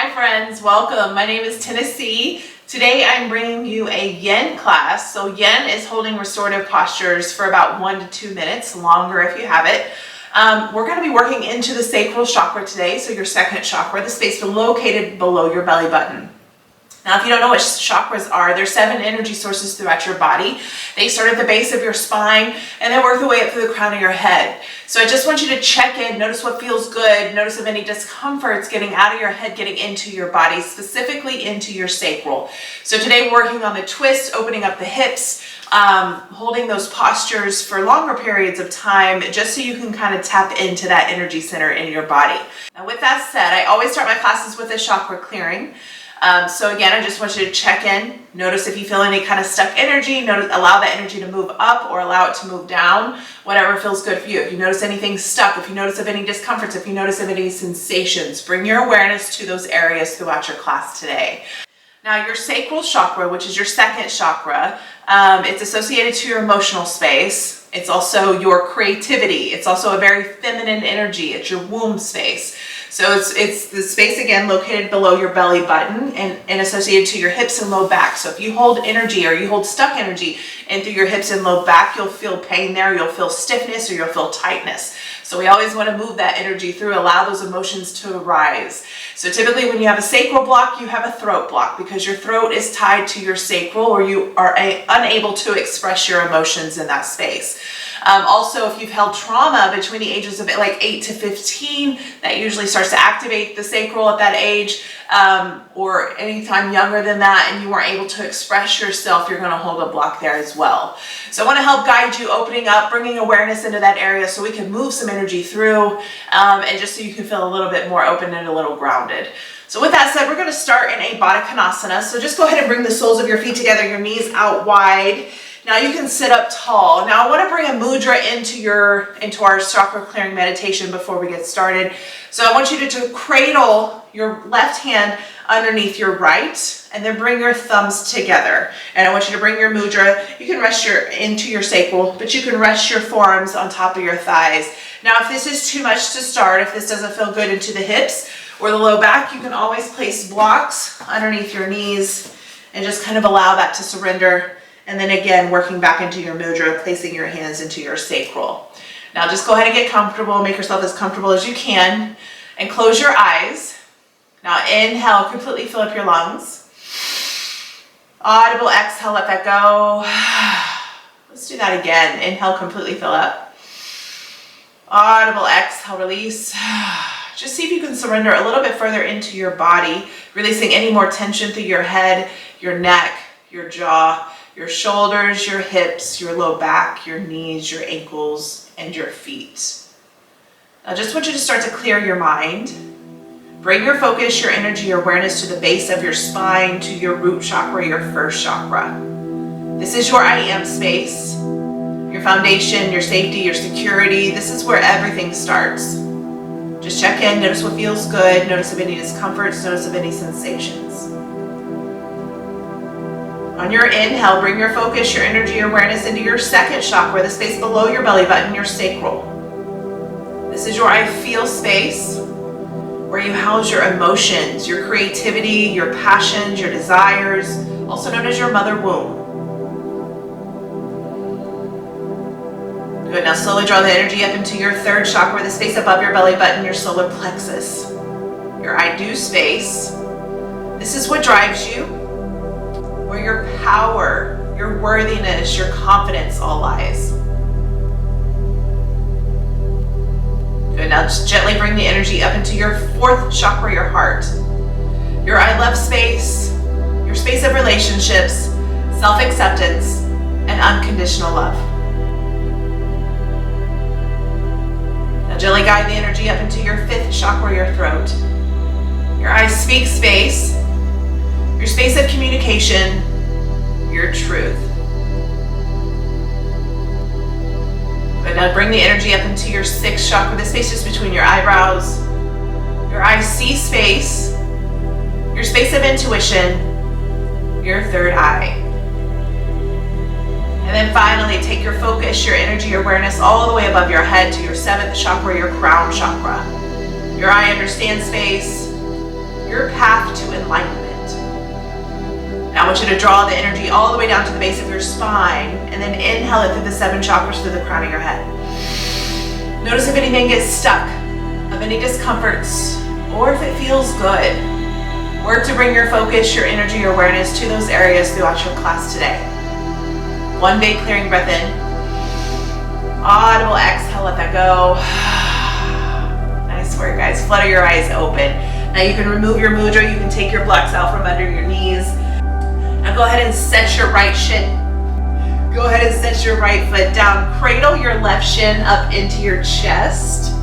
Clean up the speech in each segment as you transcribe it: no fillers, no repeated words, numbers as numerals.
Hi friends, welcome. My name is Tennessee. Today I'm bringing you a yen class. So yen is holding restorative postures for about 1 to 2 minutes, longer if you have it. We're going to be working into the sacral chakra today, so your second chakra, the space located below your belly button. Now, if you don't know what chakras are, there's 7 energy sources throughout your body. They start at the base of your spine and then work their way up through the crown of your head. So I just want you to check in, notice what feels good, notice if any discomforts getting out of your head, getting into your body, specifically into your sacral. So today we're working on the twist, opening up the hips, holding those postures for longer periods of time, just so you can kind of tap into that energy center in your body. Now, with that said, I always start my classes with a chakra clearing. So again, I just want you to check in, notice if you feel any kind of stuck energy, allow that energy to move up or allow it to move down, whatever feels good for you. If you notice anything stuck, if you notice of any discomforts, if you notice of any sensations, bring your awareness to those areas throughout your class today. Now, your sacral chakra, which is your second chakra, it's associated to your emotional space. It's also your creativity. It's also a very feminine energy. It's your womb space. So it's the space, again, located below your belly button and associated to your hips and low back. So if you hold energy or you hold stuck energy in through your hips and low back, you'll feel pain there, you'll feel stiffness, or you'll feel tightness. So we always want to move that energy through, allow those emotions to arise. So typically when you have a sacral block, you have a throat block because your throat is tied to your sacral, or you are unable to express your emotions in that space. Also, if you've held trauma between the ages of like 8 to 15, that usually starts to activate the sacral at that age, or anytime younger than that, and you weren't able to express yourself, you're going to hold a block there as well. So I want to help guide you, opening up, bringing awareness into that area so we can move some energy through, and just so you can feel a little bit more open and a little grounded. So with that said, we're going to start in a Baddha Konasana. So just go ahead and bring the soles of your feet together, your knees out wide. Now you can sit up tall. Now I want to bring a mudra into our chakra clearing meditation before we get started. So I want you to cradle your left hand underneath your right, and then bring your thumbs together. And I want you to bring your mudra. You can rest into your sacral, but you can rest your forearms on top of your thighs. Now, if this is too much to start, if this doesn't feel good into the hips or the low back, you can always place blocks underneath your knees and just kind of allow that to surrender. And then again, working back into your mudra, placing your hands into your sacral. Now just go ahead and get comfortable, make yourself as comfortable as you can, and close your eyes. Now inhale, completely fill up your lungs. Audible exhale, let that go. Let's do that again. Inhale, completely fill up. Audible exhale, release. Just see if you can surrender a little bit further into your body, releasing any more tension through your head, your neck, your jaw, your shoulders, your hips, your low back, your knees, your ankles, and your feet. Now just want you to start to clear your mind. Bring your focus, your energy, your awareness to the base of your spine, to your root chakra, your first chakra. This is your I am space, your foundation, your safety, your security. This is where everything starts. Just check in, notice what feels good, notice of any discomforts, notice of any sensations. On your inhale, bring your focus, your energy, your awareness into your second chakra, the space below your belly button, your sacral. This is your I feel space, where you house your emotions, your creativity, your passions, your desires, also known as your mother womb. Good, now slowly draw the energy up into your third chakra, the space above your belly button, your solar plexus, your I do space. This is what drives you, where your power, your worthiness, your confidence all lies. Good, now just gently bring the energy up into your fourth chakra, your heart. Your I love space, your space of relationships, self-acceptance, and unconditional love. Now gently guide the energy up into your fifth chakra, your throat. Your I speak space, your space of communication, your truth. But now bring the energy up into your sixth chakra, the space just between your eyebrows, your I see space, your space of intuition, your third eye. And then finally, take your focus, your energy, your awareness all the way above your head to your seventh chakra, your crown chakra. Your I understand space, your path to enlightenment. Now I want you to draw the energy all the way down to the base of your spine, and then inhale it through the 7 chakras through the crown of your head. Notice if anything gets stuck, of any discomforts, or if it feels good. Work to bring your focus, your energy, your awareness to those areas throughout your class today. 1 big clearing breath in. Audible exhale, let that go. I swear, guys, flutter your eyes open. Now you can remove your mudra, you can take your blocks out from under your knees. Now go ahead and set your right shin. Go ahead and set your right foot down. Cradle your left shin up into your chest.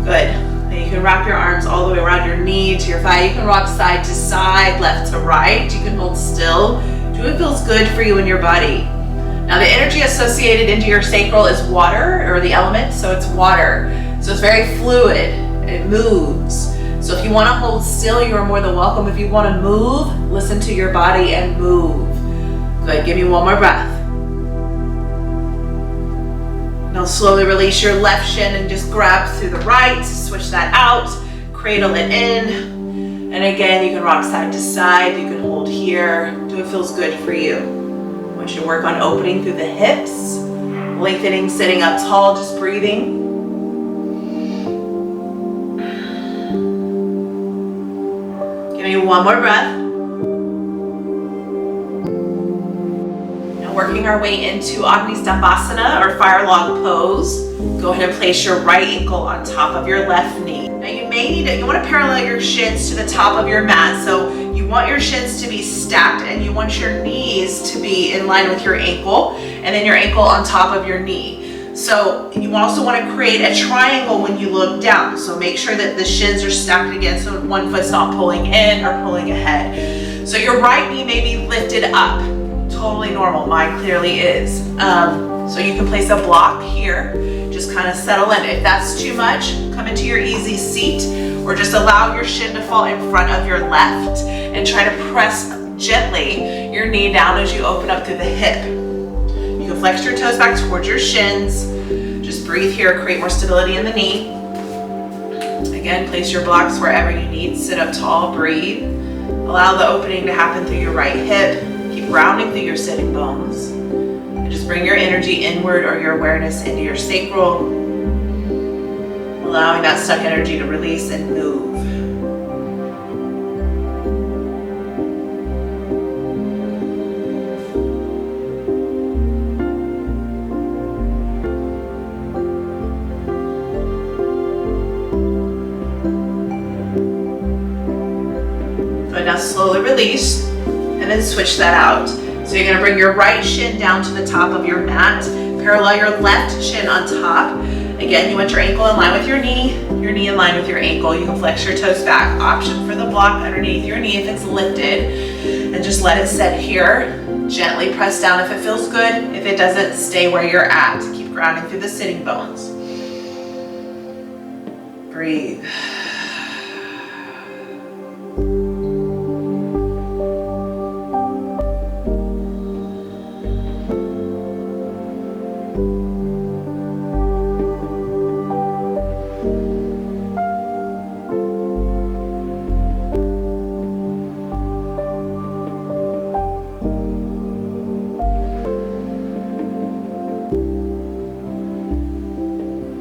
Good. Then you can wrap your arms all the way around your knee to your thigh. You can rock side to side, left to right. You can hold still. Do what feels good for you in your body. Now the energy associated into your sacral is water, or the element, so it's water. So it's very fluid, it moves. So if you want to hold still, you are more than welcome. If you want to move, listen to your body and move. Good, give me 1 more breath. Now slowly release your left shin and just grab through the right, switch that out, cradle it in. And again, you can rock side to side, you can hold here, do what feels good for you. I want you to work on opening through the hips, lengthening, sitting up tall, just breathing. Give me 1 more breath. Now working our way into Agni Stambhasana, or fire log pose. Go ahead and place your right ankle on top of your left knee. Now you may need it, you want to parallel your shins to the top of your mat. So you want your shins to be stacked and you want your knees to be in line with your ankle, and then your ankle on top of your knee. So you also want to create a triangle when you look down. So make sure that the shins are stacked again so one foot's not pulling in or pulling ahead. So your right knee may be lifted up. Totally normal, mine clearly is. So you can place a block here, just kind of settle in. If that's too much, come into your easy seat, or just allow your shin to fall in front of your left and try to press gently your knee down as you open up through the hip. You can flex your toes back towards your shins. Just breathe here, create more stability in the knee. Again, place your blocks wherever you need. Sit up tall, breathe. Allow the opening to happen through your right hip. Keep grounding through your sitting bones. And just bring your energy inward, or your awareness into your sacral, allowing that stuck energy to release and move. So now slowly release, and then switch that out. So you're going to bring your right shin down to the top of your mat, parallel your left shin on top. Again, you want your ankle in line with your knee in line with your ankle. You can flex your toes back. Option for the block underneath your knee if it's lifted, and just let it set here. Gently press down if it feels good. If it doesn't, stay where you're at. Keep grounding through the sitting bones. Breathe.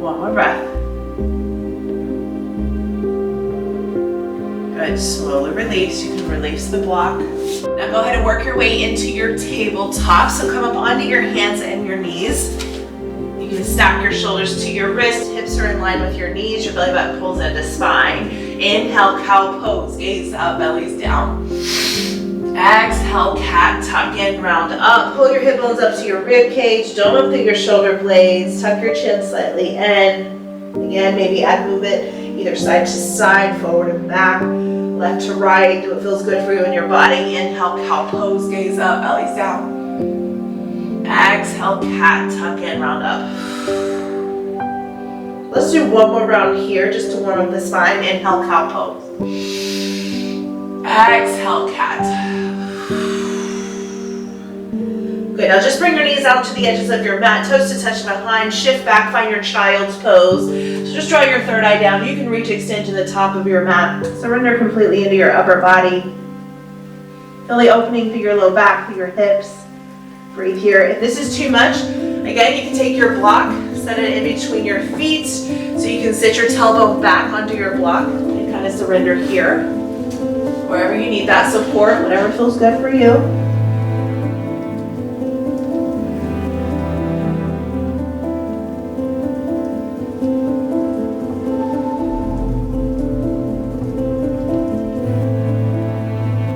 One more breath. Good, slowly release. You can release the block. Now go ahead and work your way into your tabletop. So come up onto your hands and your knees. You can stack your shoulders to your wrist. Hips are in line with your knees. Your belly button pulls into spine. Inhale, cow pose. Gaze up, bellies down. Exhale, cat, tuck in, round up. Pull your hip bones up to your rib cage. Dome up through your shoulder blades. Tuck your chin slightly in. Again, maybe add movement either side to side, forward and back, left to right. Do what feels good for you in your body. Inhale, cow pose. Gaze up, bellies down. Exhale, cat, tuck in, round up. Let's do one more round here just to warm up the spine. Inhale, cow pose. Exhale, cat. Good, now just bring your knees out to the edges of your mat, toes to touch behind, shift back, find your child's pose. So So just draw your third eye down. You can reach, extend to the top of your mat. Surrender completely into your upper body. Feel the opening through your low back, through your hips. Breathe here. If this is too much, again, you can take your block, set it in between your feet so you can sit your tailbone back onto your block and kind of surrender here. Wherever you need that support, whatever feels good for you.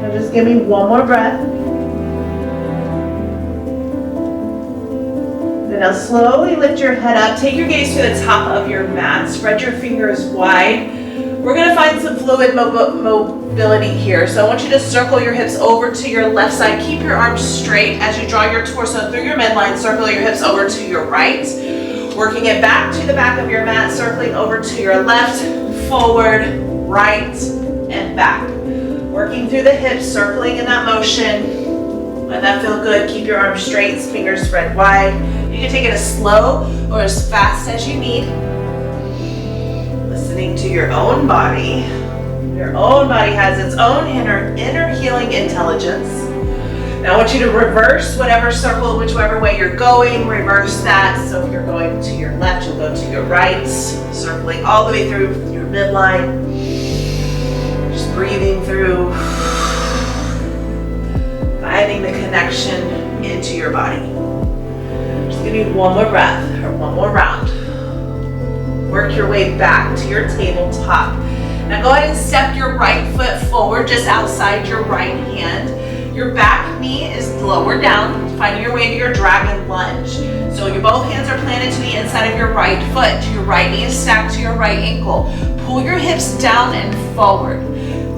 Now just give me one more breath. And now slowly lift your head up. Take your gaze to the top of your mat. Spread your fingers wide. We're going to find some fluid mobility here. So I want you to circle your hips over to your left side. Keep your arms straight as you draw your torso through your midline. Circle your hips over to your right. Working it back to the back of your mat. Circling over to your left, forward, right, and back. Working through the hips, circling in that motion. Let that feel good. Keep your arms straight, fingers spread wide. You can take it as slow or as fast as you need. Listening to your own body. Your own body has its own inner healing intelligence. Now I want you to reverse whatever circle, whichever way you're going, reverse that. So if you're going to your left, you'll go to your right, circling all the way through your midline. Just breathing through, finding the connection into your body. Just give me one more breath or one more round. Work your way back to your tabletop. Now go ahead and step your right foot forward just outside your right hand. Your back knee is lower down, finding your way to your dragon lunge. So your both hands are planted to the inside of your right foot. Your right knee is stacked to your right ankle. Pull your hips down and forward.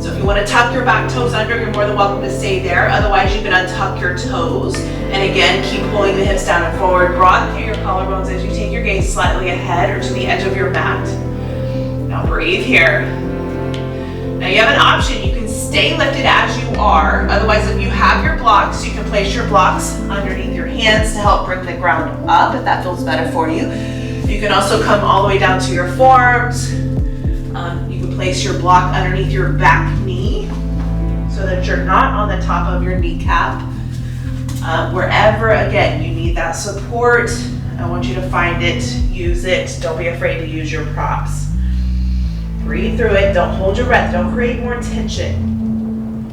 So if you want to tuck your back toes under, you're more than welcome to stay there. Otherwise, you can untuck your toes. And again, keep pulling the hips down and forward. Broaden through your collarbones as you take your gaze slightly ahead or to the edge of your mat. Now breathe here. Now you have an option. You can stay lifted as you are. Otherwise, if you have your blocks, you can place your blocks underneath your hands to help bring the ground up if that feels better for you. You can also come all the way down to your forearms. You can place your block underneath your back knee so that you're not on the top of your kneecap. Wherever, again, you need that support, I want you to find it, use it. Don't be afraid to use your props. Breathe through it. Don't hold your breath. Don't create more tension.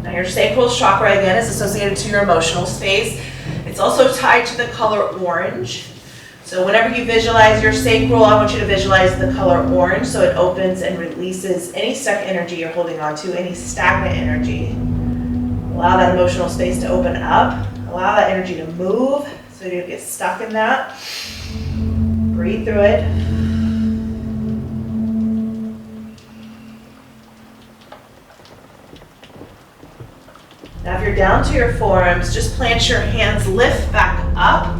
Now your sacral chakra, again, is associated to your emotional space. It's also tied to the color orange. So whenever you visualize your sacral, I want you to visualize the color orange so it opens and releases any stuck energy you're holding on to, any stagnant energy. Allow that emotional space to open up. Allow that energy to move so you don't get stuck in that. Breathe through it. Now if you're down to your forearms, just plant your hands, lift back up.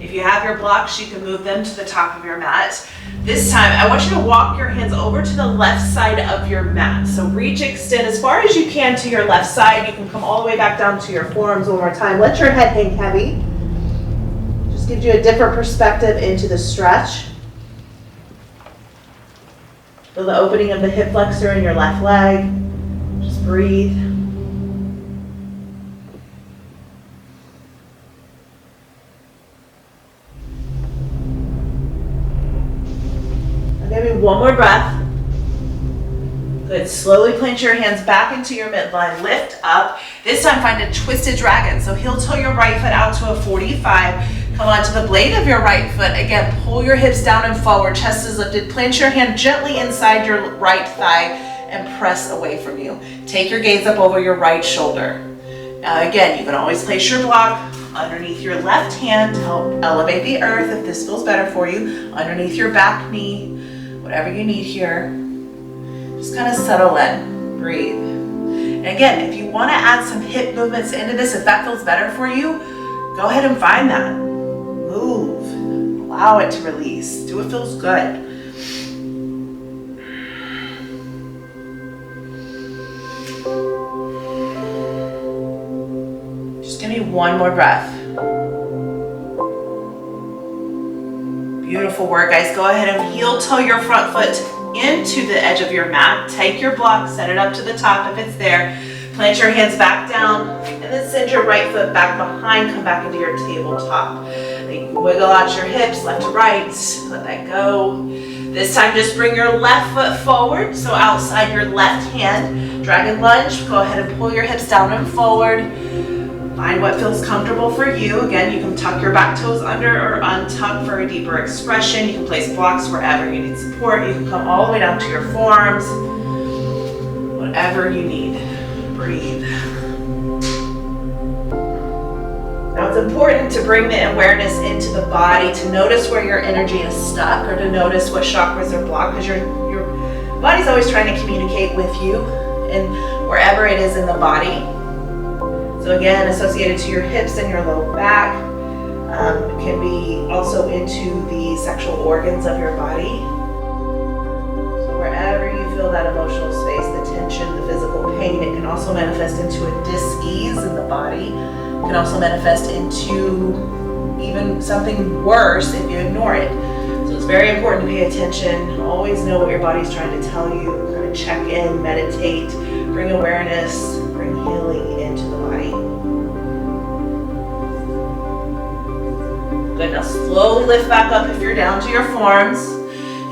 If you have your blocks, you can move them to the top of your mat. This time, I want you to walk your hands over to the left side of your mat. So reach, extend as far as you can to your left side. You can come all the way back down to your forearms one more time. Let your head hang heavy. Just gives you a different perspective into the stretch. Feel the opening of the hip flexor in your left leg. Just breathe. Maybe one more breath. Good. Slowly plant your hands back into your midline. Lift up. This time find a twisted dragon. So heel toe your right foot out to a 45. Come onto the blade of your right foot. Again, pull your hips down and forward. Chest is lifted. Plant your hand gently inside your right thigh and press away from you. Take your gaze up over your right shoulder. Now again, you can always place your block underneath your left hand to help elevate the earth if this feels better for you. Underneath your back knee. Whatever you need here, just kind of settle in, breathe. And again, if you want to add some hip movements into this, if that feels better for you, go ahead and find that. Move, allow it to release, do what feels good. Just give me one more breath. Beautiful work, guys. Go ahead and heel toe your front foot into the edge of your mat. Take your block, set it up to the top if it's there. Plant your hands back down, and then send your right foot back behind. Come back into your tabletop. Wiggle out your hips, left to right. Let that go. This time, just bring your left foot forward, so outside your left hand. Dragon lunge. Go ahead and pull your hips down and forward. Find what feels comfortable for you. Again, you can tuck your back toes under or untuck for a deeper expression. You can place blocks wherever you need support. You can come all the way down to your forearms. Whatever you need. Breathe. Now it's important to bring the awareness into the body, to notice where your energy is stuck or to notice what chakras are blocked, because your body's always trying to communicate with you and wherever it is in the body. So again, associated to your hips and your low back, it can be also into the sexual organs of your body. So wherever you feel that emotional space, the tension, the physical pain, it can also manifest into a dis-ease in the body. It can also manifest into even something worse if you ignore it. So it's very important to pay attention. Always know what your body's trying to tell you. Kind of check in, meditate, bring awareness, bring healing into the body. Good, now slowly lift back up if you're down to your forearms.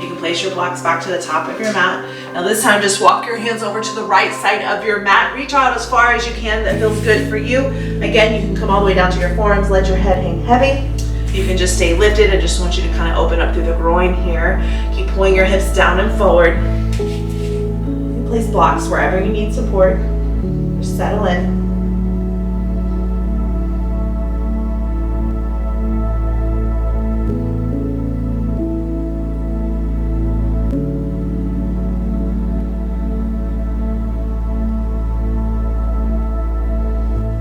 You can place your blocks back to the top of your mat. Now this time, just walk your hands over to the right side of your mat. Reach out as far as you can that feels good for you. Again, you can come all the way down to your forearms. Let your head hang heavy. You can just stay lifted. I just want you to kind of open up through the groin here. Keep pulling your hips down and forward. You place blocks wherever you need support. Just settle in.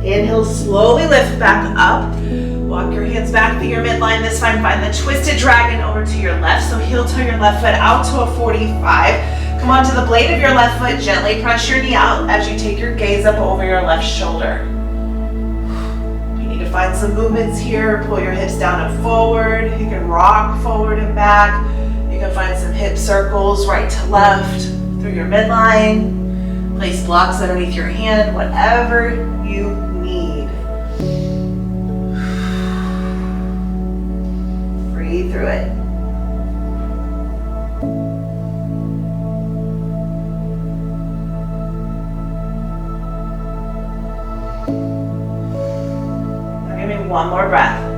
Inhale, slowly lift back up. Walk your hands back to your midline. This time, find the twisted dragon over to your left. So heel toe your left foot out to a 45. Come onto the blade of your left foot. Gently press your knee out as you take your gaze up over your left shoulder. You need to find some movements here. Pull your hips down and forward. You can rock forward and back. You can find some hip circles right to left through your midline. Place blocks underneath your hand, whatever you need. Breathe through it. Now give me one more breath.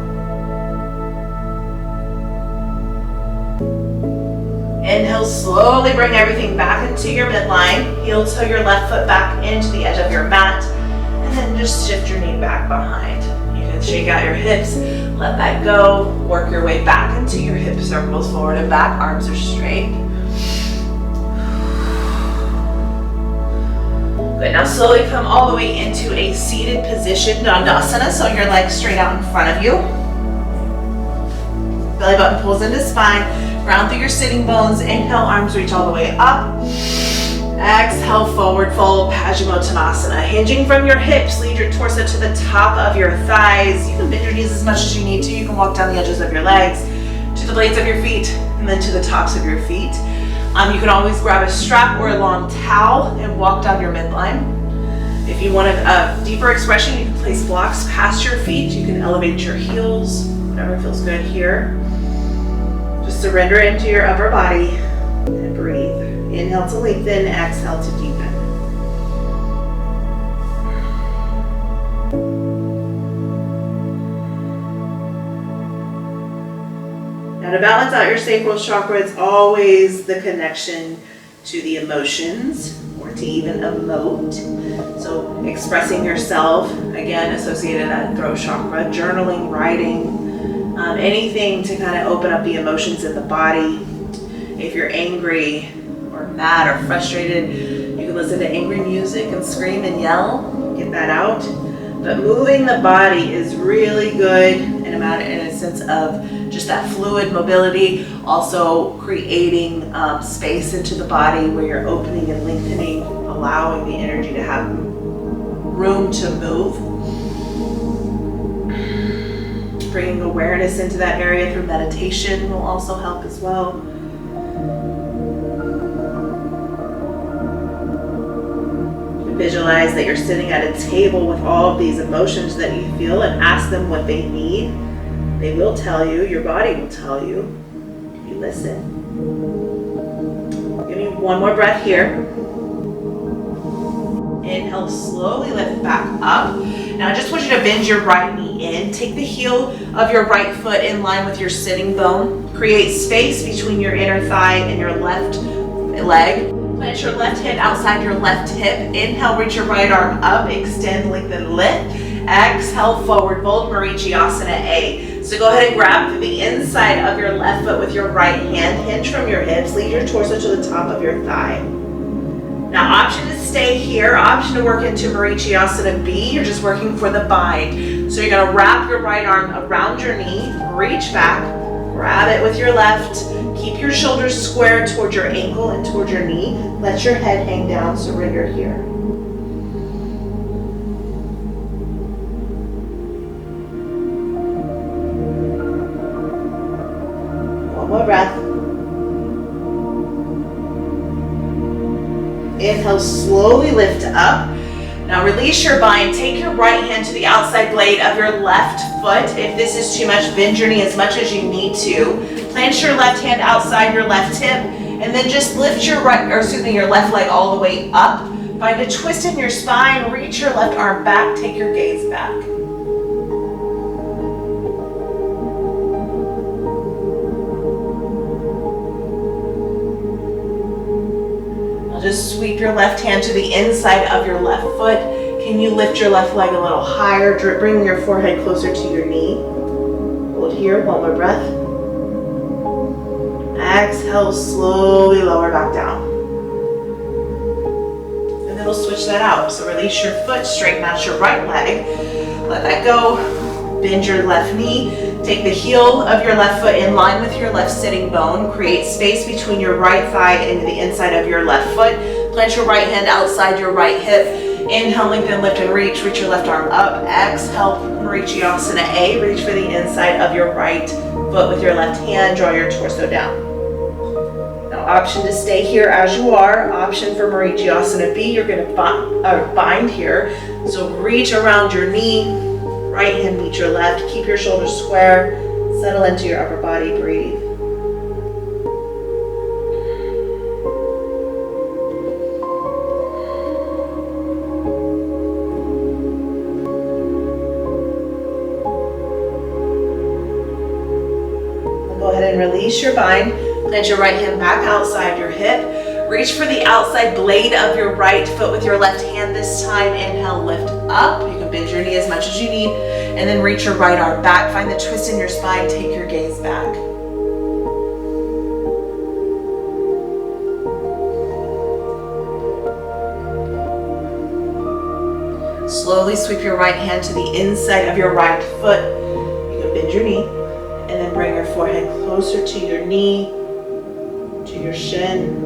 Inhale, slowly bring everything back into your midline. Heel toe your left foot back into the edge of your mat. And then just shift your knee back behind. You can shake out your hips, let that go. Work your way back into your hip circles, forward and back. Arms are straight. Good, now slowly come all the way into a seated position, Dandasana, so your legs straight out in front of you. Belly button pulls into spine. Ground through your sitting bones. Inhale, arms reach all the way up. Exhale, forward fold, Paschimottanasana. Hinging from your hips, lead your torso to the top of your thighs. You can bend your knees as much as you need to. You can walk down the edges of your legs to the blades of your feet and then to the tops of your feet. You can always grab a strap or a long towel and walk down your midline. If you want a deeper expression, you can place blocks past your feet. You can elevate your heels, whatever feels good here. Just surrender into your upper body and breathe. Inhale to lengthen, exhale to deepen. Now to balance out your sacral chakra, it's always the connection to the emotions or to even emote. So expressing yourself, again, associated with that throat chakra, journaling, writing, anything to kind of open up the emotions in the body. If you're angry or mad or frustrated, you can listen to angry music and scream and yell, get that out. But moving the body is really good in a sense of just that fluid mobility, also creating space into the body where you're opening and lengthening, allowing the energy to have room to move. Just bringing awareness into that area through meditation will also help as well. Visualize that you're sitting at a table with all of these emotions that you feel and ask them what they need. They will tell you, your body will tell you. You listen. Give me one more breath here. Inhale, slowly lift back up. Now I just want you to bend your right knee in. Take the heel of your right foot in line with your sitting bone. Create space between your inner thigh and your left leg. Plant your left hand outside your left hip. Inhale, reach your right arm up, extend, lengthen, lift. Exhale, forward fold, Marichiasana A. So go ahead and grab the inside of your left foot with your right hand. Hinge from your hips, lead your torso to the top of your thigh. Now option to stay here, option to work into Marichiasana B. You're just working for the bind. So you're gonna wrap your right arm around your knee, reach back, grab it with your left. Keep your shoulders square toward your ankle and toward your knee. Let your head hang down, surrender here. One more breath. Inhale, slowly lift up. Now release your bind. Take your right hand to the outside blade of your left foot. If this is too much, bend your knee as much as you need to. Plant your left hand outside your left hip, and then just lift your your left leg all the way up. Find a twist in your spine, reach your left arm back, take your gaze back. Now just sweep your left hand to the inside of your left foot. Can you lift your left leg a little higher, bring your forehead closer to your knee? Hold here, one more breath. Exhale, slowly lower back down. And then we'll switch that out. So release your foot, straighten out your right leg. Let that go. Bend your left knee. Take the heel of your left foot in line with your left sitting bone. Create space between your right thigh and the inside of your left foot. Plant your right hand outside your right hip. Inhale, lengthen, lift, and reach. Reach your left arm up. Exhale, Marichiasana A. Reach for the inside of your right foot with your left hand. Draw your torso down. Now, option to stay here as you are. Option for Marichiasana B. You're going to bind here. So reach around your knee. Right hand meet your left. Keep your shoulders square. Settle into your upper body. Breathe. Go ahead and release your bind. Plant your right hand back outside your hip. Reach for the outside blade of your right foot with your left hand this time. Inhale, lift up. You can bend your knee as much as you need. And then reach your right arm back. Find the twist in your spine. Take your gaze back. Slowly sweep your right hand to the inside of your right foot. You can bend your knee. And then bring your forehead closer to your knee, to your shin.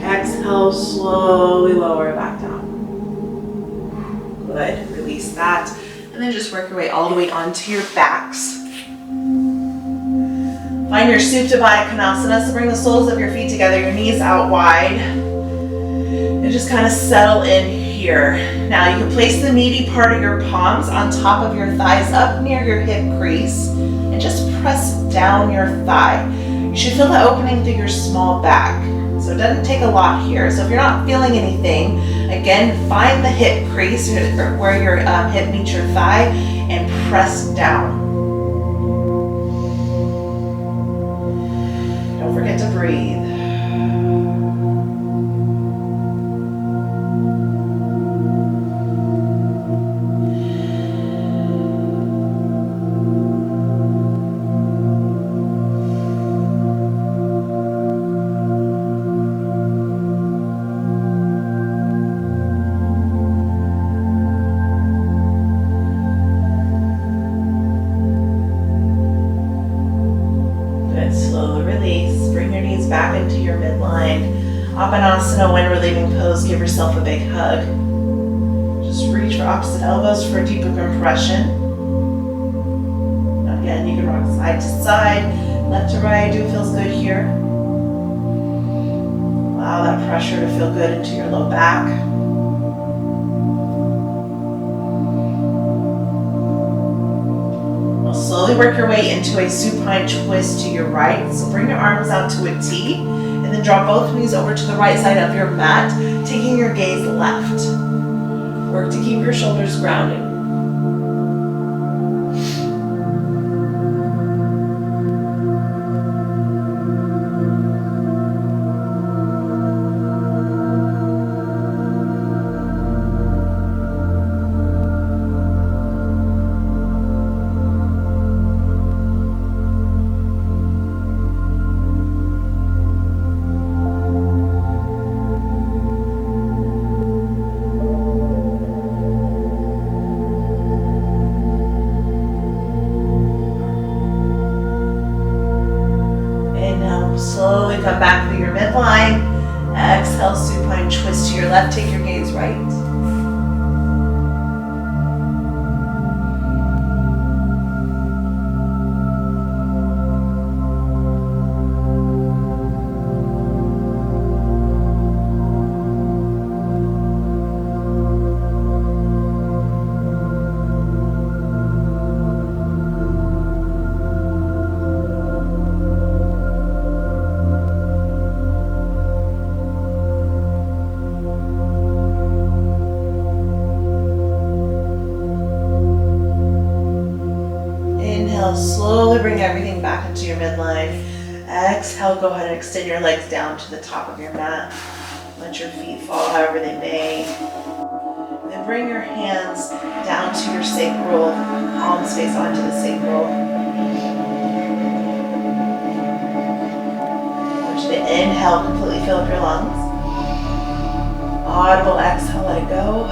Exhale, slowly lower back down. Good, release that. And then just work your way all the way onto your backs. Find your Supta Baddha Konasana, so bring the soles of your feet together, your knees out wide. And just kind of settle in here. Now you can place the meaty part of your palms on top of your thighs up near your hip crease and just press down your thigh. You should feel the opening through your small back. So it doesn't take a lot here. So if you're not feeling anything, again, find the hip crease where your hip meets your thigh and press down. Don't forget to breathe. Back into your midline. Apanasana, when relieving pose, give yourself a big hug. your opposite elbows for a deeper compression. Again, you can rock side to side, left to right. Do it feels good here. Allow that pressure to feel good into your low back. Now slowly work your way into a supine twist to your right. So bring your arms out to a T, and then draw both knees over to the right side of your mat, taking your gaze left. Work to keep your shoulders grounded. Slowly come back through your midline. Exhale, supine twist to your left. Take your gaze right. Slowly bring everything back into your midline. Exhale, go ahead and extend your legs down to the top of your mat. Let your feet fall however they may. And then bring your hands down to your sacral, palms face onto the sacral. I want you to inhale, completely fill up your lungs. Audible exhale, let it go.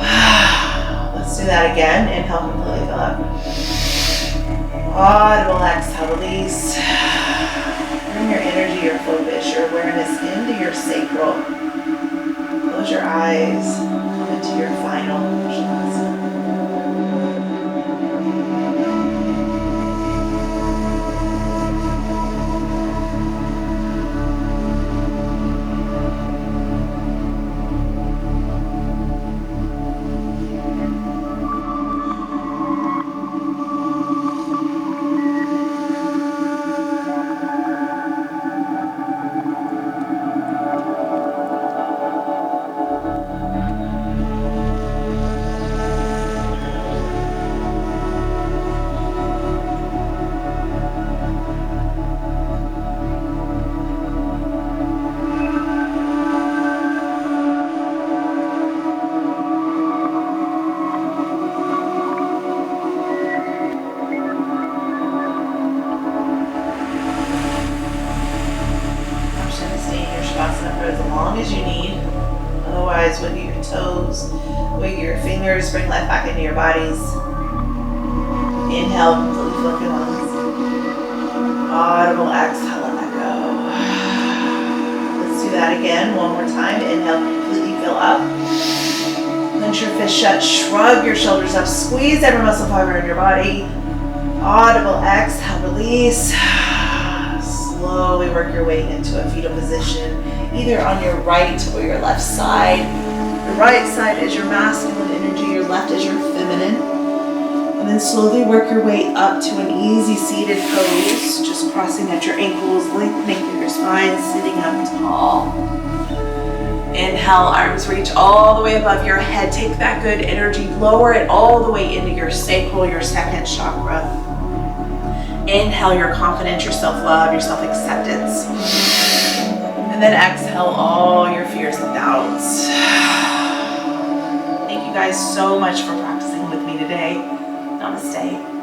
Let's do that again. Inhale, completely fill up. Audible exhale, release. Bring your energy, your focus, your awareness into your sacral. Close your eyes. Come into your final shavasana. For as long as you need. Otherwise, wiggle your toes, wiggle your fingers, bring life back into your bodies. Inhale, completely fill up your lungs. Audible exhale, let that go. Let's do that again, one more time. Inhale, completely fill up. Clench your fist shut, shrug your shoulders up, squeeze every muscle fiber in your body. Audible exhale, release. Slowly work your way into a fetal position, either on your right or your left side. The right side is your masculine energy, your left is your feminine. And then slowly work your way up to an easy seated pose, just crossing at your ankles, lengthening through your spine, sitting up tall. Inhale, arms reach all the way above your head. Take that good energy, lower it all the way into your sacral, your second chakra. Inhale your confidence, your self-love, your self-acceptance. And then exhale all your fears and doubts. Thank you guys so much for practicing with me today. Namaste.